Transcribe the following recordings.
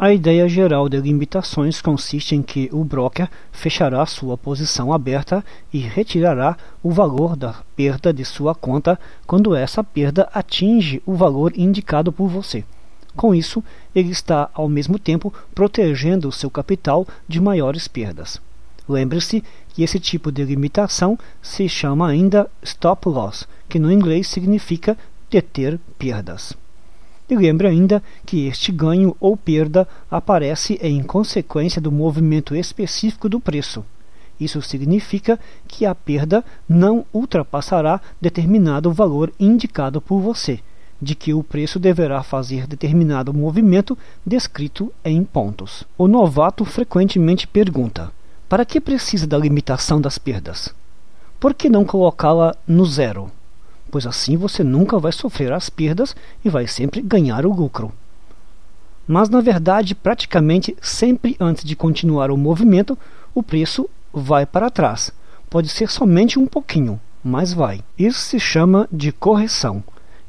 A ideia geral de limitações consiste em que o broker fechará sua posição aberta e retirará o valor da perda de sua conta quando essa perda atinge o valor indicado por você. Com isso, ele está ao mesmo tempo protegendo o seu capital de maiores perdas. Lembre-se que esse tipo de limitação se chama ainda stop loss, que no inglês significa deter perdas. E lembre ainda que este ganho ou perda aparece em consequência do movimento específico do preço. Isso significa que a perda não ultrapassará determinado valor indicado por você, de que o preço deverá fazer determinado movimento descrito em pontos. O novato frequentemente pergunta: para que precisa da limitação das perdas? Por que não colocá-la no zero? Pois assim você nunca vai sofrer as perdas e vai sempre ganhar o lucro. Mas na verdade, praticamente sempre antes de continuar o movimento, o preço vai para trás. Pode ser somente um pouquinho, mas vai. Isso se chama de correção.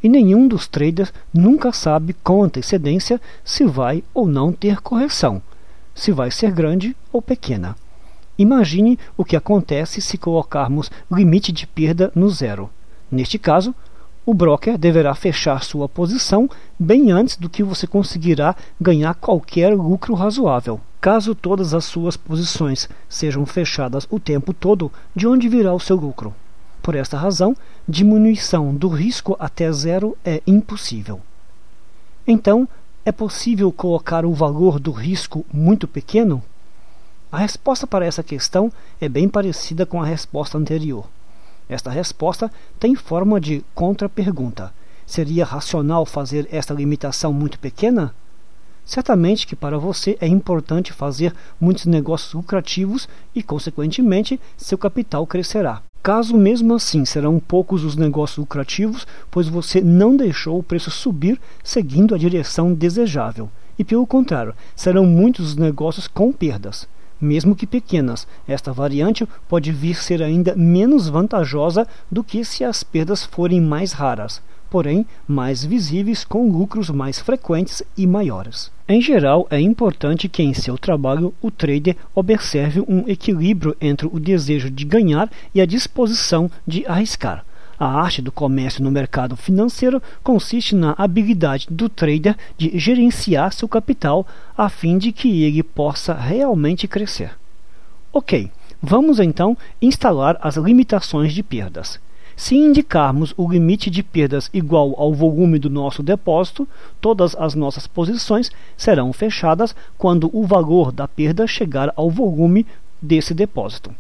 E nenhum dos traders nunca sabe com antecedência se vai ou não ter correção, se vai ser grande ou pequena. Imagine o que acontece se colocarmos limite de perda no zero. Neste caso, o broker deverá fechar sua posição bem antes do que você conseguirá ganhar qualquer lucro razoável. Caso todas as suas posições sejam fechadas o tempo todo, de onde virá o seu lucro? Por esta razão, diminuição do risco até zero é impossível. Então, é possível colocar o valor do risco muito pequeno? A resposta para essa questão é bem parecida com a resposta anterior. Esta resposta tem forma de contra-pergunta. Seria racional fazer esta limitação muito pequena? Certamente que para você é importante fazer muitos negócios lucrativos e, consequentemente, seu capital crescerá. Caso mesmo assim serão poucos os negócios lucrativos, pois você não deixou o preço subir seguindo a direção desejável. E pelo contrário, serão muitos os negócios com perdas. Mesmo que pequenas, esta variante pode vir ser ainda menos vantajosa do que se as perdas forem mais raras, porém mais visíveis com lucros mais frequentes e maiores. Em geral, é importante que em seu trabalho o trader observe um equilíbrio entre o desejo de ganhar e a disposição de arriscar. A arte do comércio no mercado financeiro consiste na habilidade do trader de gerenciar seu capital a fim de que ele possa realmente crescer. Ok, vamos então instalar as limitações de perdas. Se indicarmos o limite de perdas igual ao volume do nosso depósito, todas as nossas posições serão fechadas quando o valor da perda chegar ao volume desse depósito.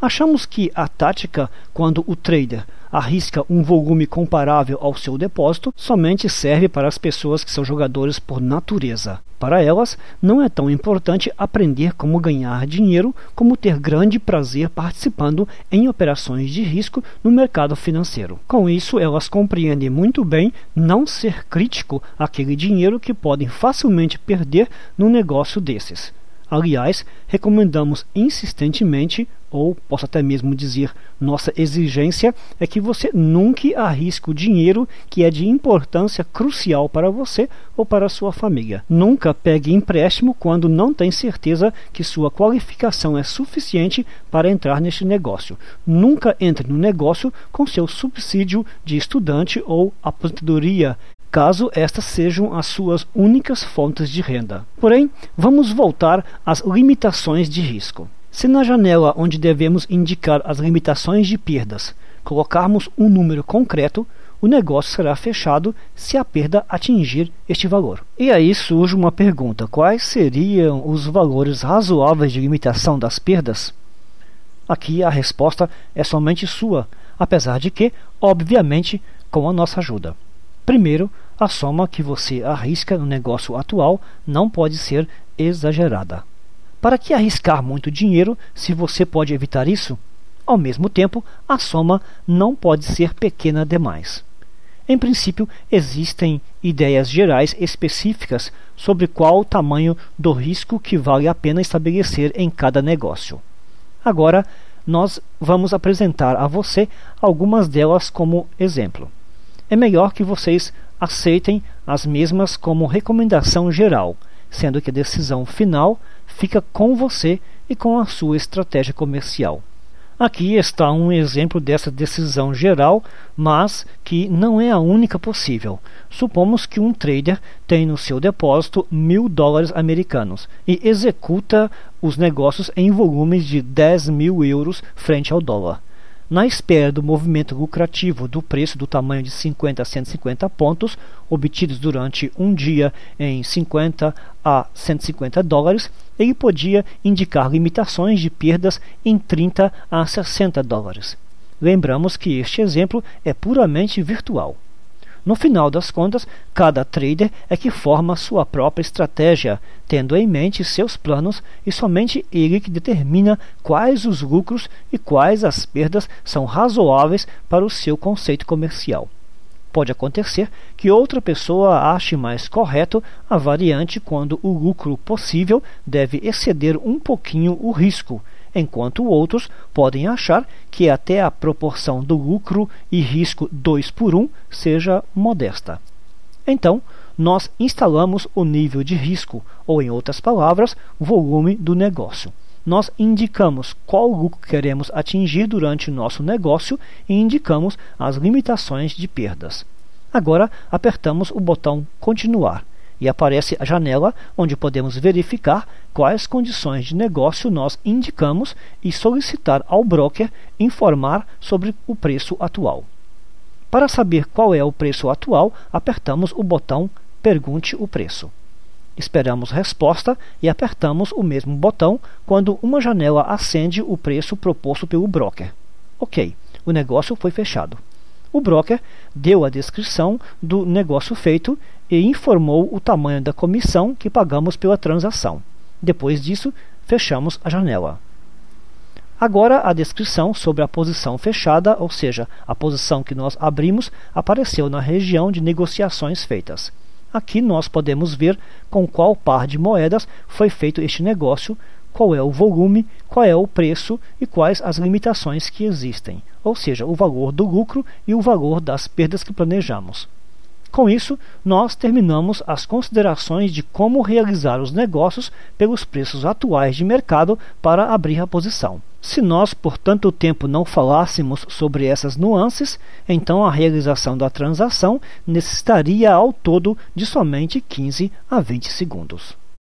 Achamos que a tática, quando o trader arrisca um volume comparável ao seu depósito, somente serve para as pessoas que são jogadores por natureza. Para elas, não é tão importante aprender como ganhar dinheiro como ter grande prazer participando em operações de risco no mercado financeiro. Com isso, elas compreendem muito bem não ser crítico àquele dinheiro que podem facilmente perder num negócio desses. Aliás, recomendamos insistentemente, ou posso até mesmo dizer, nossa exigência é que você nunca arrisque o dinheiro que é de importância crucial para você ou para sua família. Nunca pegue empréstimo quando não tem certeza que sua qualificação é suficiente para entrar neste negócio. Nunca entre no negócio com seu subsídio de estudante ou aposentadoria, caso estas sejam as suas únicas fontes de renda. Porém, vamos voltar às limitações de risco. Se na janela onde devemos indicar as limitações de perdas colocarmos um número concreto, o negócio será fechado se a perda atingir este valor. E aí surge uma pergunta: quais seriam os valores razoáveis de limitação das perdas? Aqui a resposta é somente sua, apesar de que, obviamente, com a nossa ajuda. Primeiro, a soma que você arrisca no negócio atual não pode ser exagerada. Para que arriscar muito dinheiro se você pode evitar isso? Ao mesmo tempo, a soma não pode ser pequena demais. Em princípio, existem ideias gerais específicas sobre qual o tamanho do risco que vale a pena estabelecer em cada negócio. Agora, nós vamos apresentar a você algumas delas como exemplo. É melhor que vocês aceitem as mesmas como recomendação geral, sendo que a decisão final fica com você e com a sua estratégia comercial. Aqui está um exemplo dessa decisão geral, mas que não é a única possível. Supomos que um trader tem no seu depósito $1.000 americanos e executa os negócios em volumes de 10.000 euros frente ao dólar. Na espera do movimento lucrativo do preço do tamanho de 50 a 150 pontos, obtidos durante um dia em 50 a 150 dólares, ele podia indicar limitações de perdas em 30 a 60 dólares. Lembramos que este exemplo é puramente virtual. No final das contas, cada trader é que forma sua própria estratégia, tendo em mente seus planos, e somente ele que determina quais os lucros e quais as perdas são razoáveis para o seu conceito comercial. Pode acontecer que outra pessoa ache mais correto a variante quando o lucro possível deve exceder um pouquinho o risco, enquanto outros podem achar que até a proporção do lucro e risco 2:1 seja modesta. Então, nós instalamos o nível de risco, ou em outras palavras, volume do negócio. Nós indicamos qual lucro queremos atingir durante nosso negócio e indicamos as limitações de perdas. Agora, apertamos o botão Continuar e aparece a janela onde podemos verificar quais condições de negócio nós indicamos e solicitar ao broker informar sobre o preço atual. Para saber qual é o preço atual, apertamos o botão Pergunte o preço. Esperamos resposta e apertamos o mesmo botão quando uma janela acende o preço proposto pelo broker. Ok, o negócio foi fechado. O broker deu a descrição do negócio feito e informou o tamanho da comissão que pagamos pela transação. Depois disso, fechamos a janela. Agora a descrição sobre a posição fechada, ou seja, a posição que nós abrimos, apareceu na região de negociações feitas. Aqui nós podemos ver com qual par de moedas foi feito este negócio, qual é o volume, qual é o preço e quais as limitações que existem, ou seja, o valor do lucro e o valor das perdas que planejamos. Com isso, nós terminamos as considerações de como realizar os negócios pelos preços atuais de mercado para abrir a posição. Se nós por tanto tempo não falássemos sobre essas nuances, então a realização da transação necessitaria ao todo de somente 15 a 20 segundos.